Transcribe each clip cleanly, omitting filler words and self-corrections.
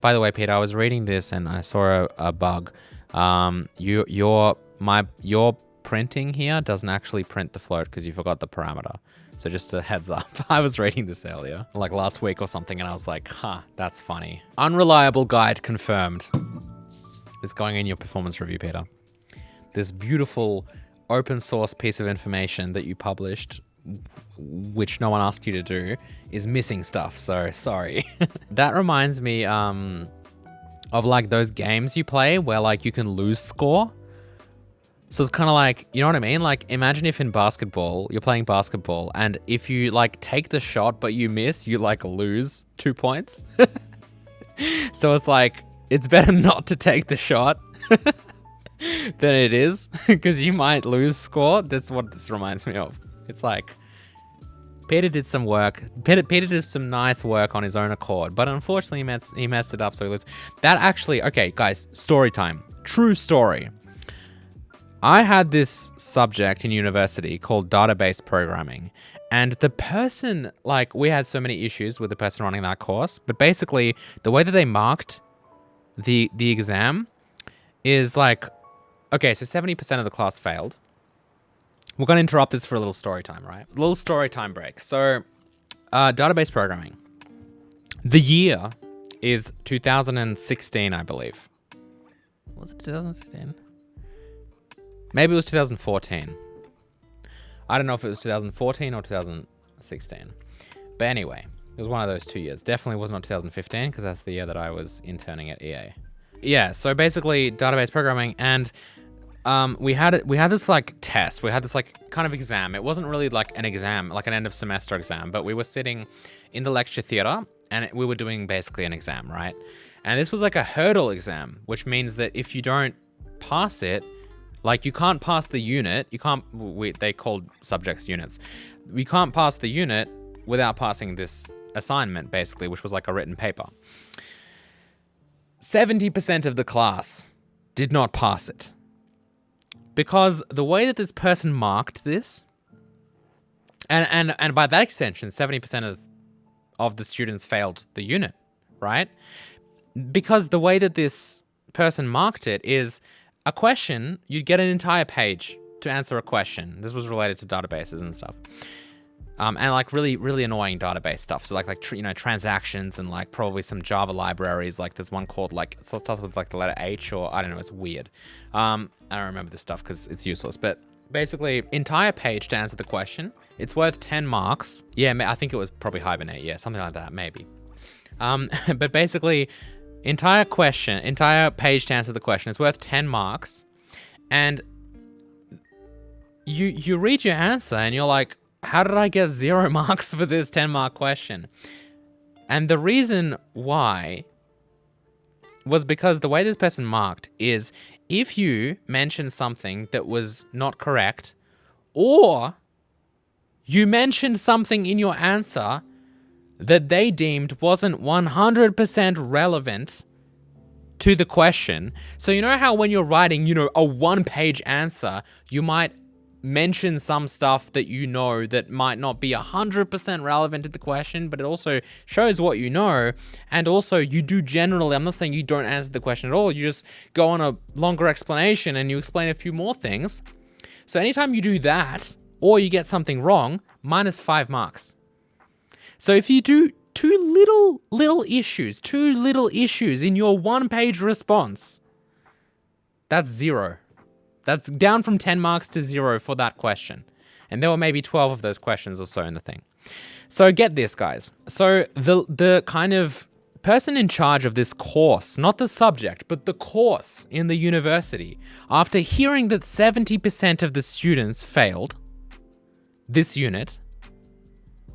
By the way, Peter, I was reading this and I saw a bug. Your printing here doesn't actually print the float because you forgot the parameter. So just a heads up. I was reading this earlier, like last week or something, and I was like, huh, that's funny. Unreliable guide confirmed. It's going in your performance review, Peter. This beautiful open source piece of information that you published, which no one asked you to do, is missing stuff, so sorry. That reminds me of like those games you play where like you can lose score. So it's kind of like, you know what I mean? Like imagine if in basketball, you're playing basketball and if you like take the shot but you miss, you like lose 2 points. So it's like, it's better not to take the shot than it is because you might lose score. That's what this reminds me of. It's like, Peter did some work. Peter did some nice work on his own accord, but unfortunately he messed it up, so he loses. That actually, okay, guys, story time. True story. I had this subject in university called database programming, and the person, like, we had so many issues with the person running that course, but basically the way that they marked the exam is like, okay, so 70% of the class failed. We're going to interrupt this for a little story time, right? A little story time break. So, database programming. The year is 2016, I believe. Was it 2016? Maybe it was 2014. I don't know if it was 2014 or 2016. But anyway, it was one of those 2 years. Definitely was not 2015 because that's the year that I was interning at EA. Yeah, so basically database programming, and we had this like test. We had this like kind of exam. It wasn't really like an exam, like an end of semester exam, but we were sitting in the lecture theater and we were doing basically an exam, right? And this was like a hurdle exam, which means that if you don't pass it, like you can't pass the unit, they called subjects units. We can't pass the unit without passing this assignment, basically, which was like a written paper. 70% of the class did not pass it. Because the way that this person marked this, and by that extension, 70% of the students failed the unit, right? Because the way that this person marked it is a question, you'd get an entire page to answer a question. This was related to databases and stuff. And like really, really annoying database stuff. So like transactions and like probably some Java libraries. Like there's one called like, it starts with like the letter H or I don't know, it's weird. I don't remember this stuff because it's useless, but basically entire page to answer the question. It's worth 10 marks. Yeah, I think it was probably Hibernate. Yeah, something like that, maybe. But basically entire page to answer the question is worth 10 marks. And you read your answer and you're like, how did I get 0 marks for this 10-mark question? And the reason why was because the way this person marked is if you mentioned something that was not correct, or you mentioned something in your answer that they deemed wasn't 100% relevant to the question. So you know how when you're writing, a 1-page answer, you might mention some stuff that you know that might not be 100% relevant to the question, but it also shows what you know. And also you do generally, I'm not saying you don't answer the question at all, you just go on a longer explanation and you explain a few more things. So anytime you do that, or you get something wrong, minus 5 marks. So if you do two little issues in your 1-page response, that's 0. That's down from 10 marks to 0 for that question. And there were maybe 12 of those questions or so in the thing. So get this, guys. So the kind of person in charge of this course, not the subject, but the course in the university, after hearing that 70% of the students failed this unit,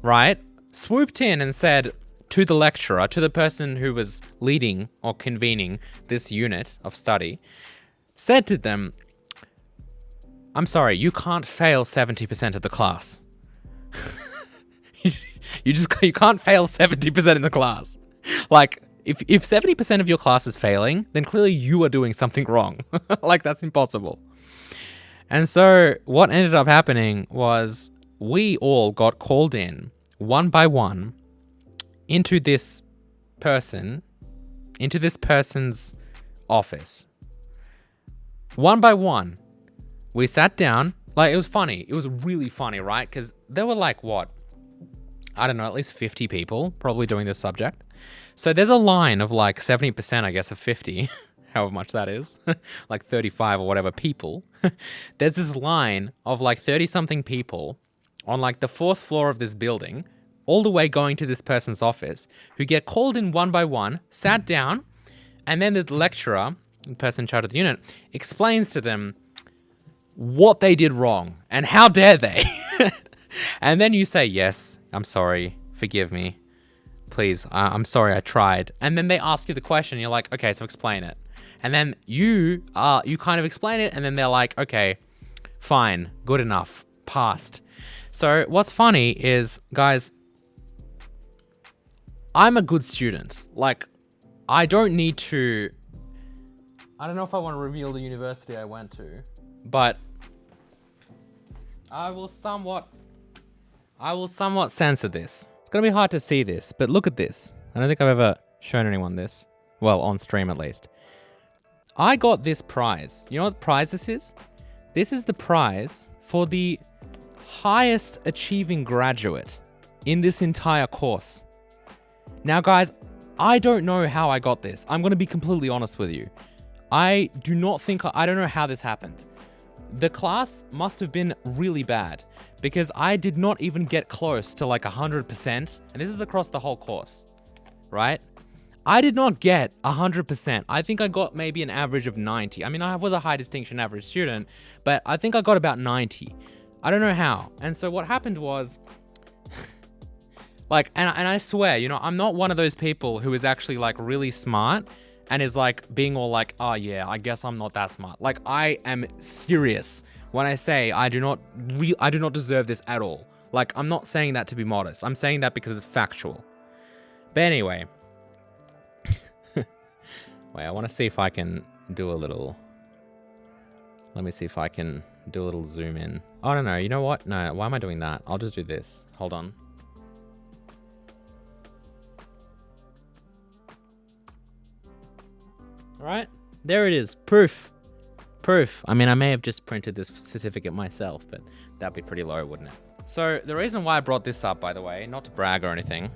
right, swooped in and said to the lecturer, to the person who was leading or convening this unit of study, said to them, I'm sorry, you can't fail 70% of the class. You can't fail 70% of the class. Like, if 70% of your class is failing, then clearly you are doing something wrong. Like, that's impossible. And so what ended up happening was we all got called in one by one into this person into this person's office. One by one, we sat down. Like, it was funny. It was really funny, right? Because there were like, what? I don't know, at least 50 people probably doing this subject. So there's a line of like 70%, I guess, of 50, however much that is, like 35 or whatever people. There's this line of like 30-something people on like the 4th floor of this building, all the way going to this person's office, who get called in one by one, sat down, and then the lecturer, the person in charge of the unit, explains to them what they did wrong and how dare they. And then you say, yes, I'm sorry, forgive me, please, I'm sorry, I tried. And then they ask you the question, you're like, okay, so explain it. And then you kind of explain it, and then they're like, okay, fine, good enough, passed. So what's funny is, guys, I'm a good student. Like, I don't need to, I don't know if I want to reveal the university I went to, but I will somewhat censor this. It's gonna be hard to see this, but look at this. I don't think I've ever shown anyone this. Well, on stream at least. I got this prize. You know what prize this is? This is the prize for the highest achieving graduate in this entire course. Now, guys, I don't know how I got this. I'm gonna be completely honest with you. I don't know how this happened. The class must have been really bad because I did not even get close to like 100%. And this is across the whole course, right? I did not get 100%. I think I got maybe an average of 90. I mean, I was a high distinction average student, but I think I got about 90. I don't know how. And so what happened was, like, and I swear, you know, I'm not one of those people who is actually like really smart and is like being all like, oh yeah, I guess I'm not that smart. Like, I am serious when I say I do not deserve this at all. Like, I'm not saying that to be modest. I'm saying that because it's factual. But anyway, wait, I want to see if I can do a little, let me see if I can do a little zoom in. Oh, no, you know what? No, why am I doing that? I'll just do this. Hold on. All right, there it is. Proof. I mean, I may have just printed this certificate myself, but that'd be pretty low, wouldn't it? So the reason why I brought this up, by the way, not to brag or anything,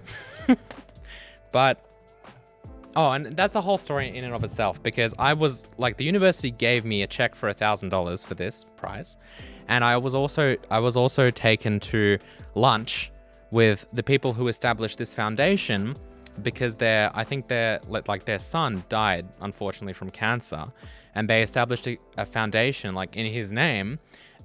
but, oh, and that's a whole story in and of itself, because I was, like, the university gave me a check for $1,000 for this prize, and I was also taken to lunch with the people who established this foundation, because I think their son died, unfortunately, from cancer, and they established a foundation like in his name,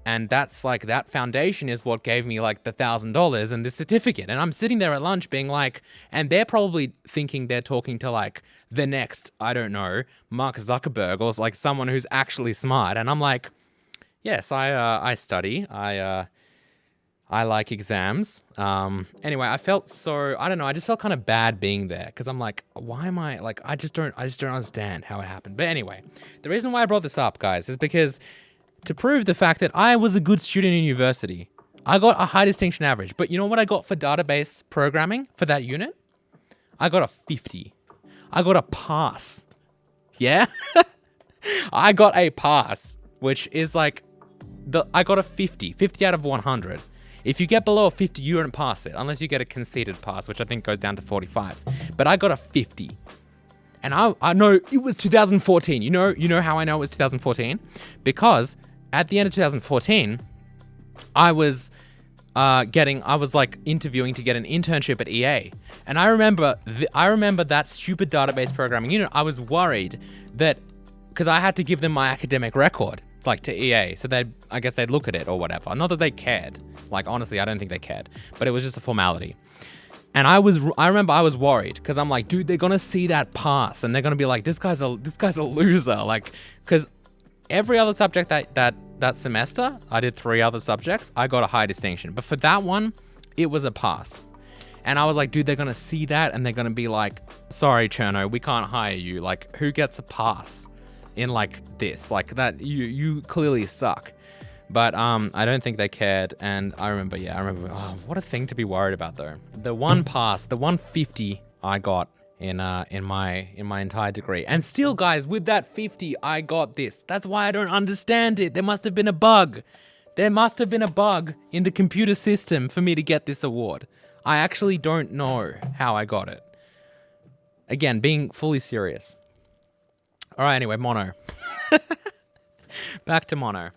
and that's like, that foundation is what gave me like the $1,000 and this certificate. And I'm sitting there at lunch being like, and they're probably thinking they're talking to like the next, I don't know, Mark Zuckerberg or like someone who's actually smart, and I'm like, yes, I study, I like exams. Anyway, I felt so, I don't know, I just felt kind of bad being there, because I'm like, why am I, like, I just don't understand how it happened. But anyway, the reason why I brought this up, guys, is because to prove the fact that I was a good student in university. I got a high distinction average, but you know what I got for database programming for that unit? I got a 50. I got a pass. Yeah? I got a pass, which is like, I got a 50 out of 100. If you get below a 50, you don't pass it, unless you get a conceded pass, which I think goes down to 45. But I got a 50. And I know it was 2014. You know how I know it was 2014? Because at the end of 2014, I was like interviewing to get an internship at EA. And I remember that stupid database programming unit. I was worried that, because I had to give them my academic record, like, to EA, so I guess they'd look at it or whatever. Not that they cared. Like, honestly, I don't think they cared, but it was just a formality. And I remember I was worried, because I'm like, dude, they're gonna see that pass and they're gonna be like, this guy's a loser. Like, because every other subject that semester, I did 3 other subjects, I got a high distinction. But for that one, it was a pass. And I was like, dude, they're gonna see that and they're gonna be like, sorry, Cherno, we can't hire you. Like, who gets a pass in like this? Like, that, you clearly suck. But I don't think they cared. And I remember, oh, what a thing to be worried about though. The one pass, the 150 I got in my entire degree. And still, guys, with that 50, I got this. That's why I don't understand it. There must have been a bug. There must have been a bug in the computer system for me to get this award. I actually don't know how I got it. Again, being fully serious. All right, anyway, mono. Back to mono.